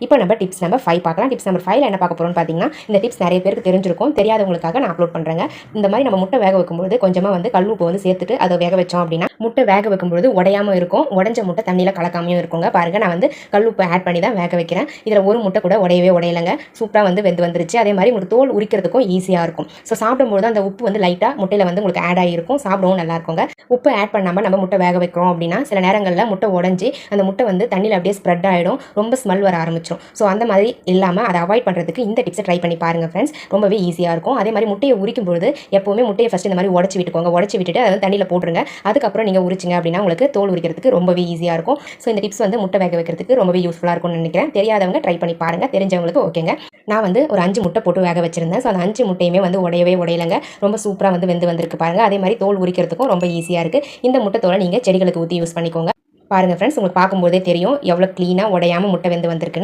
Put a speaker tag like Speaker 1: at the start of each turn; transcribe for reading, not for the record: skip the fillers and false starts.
Speaker 1: இப்போ நம்ம tips number 5 பார்க்கலாம். டிப்ஸ் நம்பர் 5ல என்ன பார்க்க போறோம்னு பார்த்தீங்கன்னா, இந்த டிப்ஸ் நிறைய பேருக்கு தெரிஞ்சிருக்கும். தெரியாதவங்களுக்காக நான் அப்லோட் பண்ணுறேங்க. இந்த மாதிரி நம்ம முட்டை வேக வைக்கும்போது கொஞ்சமாக வந்து கல் உப்பு வந்து சேர்த்துட்டு அதை வேக வச்சோம் அப்படின்னா, முட்டை வேக வைக்கும்போது உடையாமல் இருக்கும். உடஞ்ச முட்டை தண்ணியில் கலக்காமையும் இருக்குங்க. பாருங்க, நான் வந்து கல் உப்பு ஆட் பண்ணி தான் வேக வைக்கிறேன். இதில் ஒரு முட்டை கூட உடையலைங்க. சூப்பராக வந்து வெந்து வந்துருச்சு. அதே மாதிரி உங்களுக்கு தோல் உரிக்கிறதுக்கும் ஈஸியாக இருக்கும். ஸோ சாப்பிடும்போது அந்த உப்பு வந்து லைட்டாக முட்டையில் வந்து உங்களுக்கு ஆட் ஆகிருக்கும். சாப்பிடவும் நல்லா இருக்குங்க. உப்பு ஆட் பண்ணாமல் நம்ம முட்டை வேக வைக்கிறோம் அப்படின்னா, சில நேரங்களில் முட்டை உடஞ்சி அந்த முட்டை வந்து தண்ணியில் அப்படியே ஸ்ப்ரெட் ஆகிடும். ரொம்ப ஸ்மெல் வர ஆரம்பிச்சிடும். ஸோ அந்த மாதிரி இல்லாமல் அதை அவாய்ட் பண்ணுறதுக்கு இந்த டிப்ஸை ட்ரை பண்ணி பாருங்கள் ஃப்ரெண்ட்ஸ். ரொம்பவே ஈஸியாக இருக்கும். அதே மாதிரி முட்டையை உரிக்கும் பொழுது எப்போவுமே முட்டையை ஃபஸ்ட்டு இந்த மாதிரி உடச்சி விட்டுக்கோங்க. உடச்சி விட்டுட்டு அதை வந்து தண்ணியில் போட்டுருங்க. அதுக்கப்புறம் நீங்கள் உரிச்சிங்க அப்படின்னா உங்களுக்கு தோல் உரிக்கிறதுக்கு ரொம்பவே ஈஸியாக இருக்கும். ஸோ இந்த டிப்ஸ் வந்து முட்டை வேக வைக்கிறதுக்கு ரொம்பவே யூஸ்ஃபுல்லாக இருக்கும்னு நினைக்கிறேன். தெரியாதவங்க ட்ரை பண்ணி பாருங்கள். தெரிஞ்சவங்களுக்கு ஓகேங்க. நான் வந்து ஒரு 5 முட்டை போட்டு வேக வச்சிருந்தேன். ஸோ அந்த 5 முட்டையுமே வந்து உடையலைங்க. ரொம்ப சூப்பராக வந்து வெந்து வந்திருக்கு பாருங்கள். அதே மாதிரி தோல் உரிக்கிறதுக்கும் ரொம்ப ஈஸியாக இருக்குது. இந்த முட்டை தோலை நீங்கள் செடிகளுக்கு ஊற்றி யூஸ் பண்ணிக்கோங்க. பாருங்கள் ஃப்ரெண்ட்ஸ், உங்களுக்கு பார்க்கும்போதே தெரியும் எவ்வளோ க்ளீனாக உடையாமல் முட்டை வெந்து வந்திருக்குன்னு.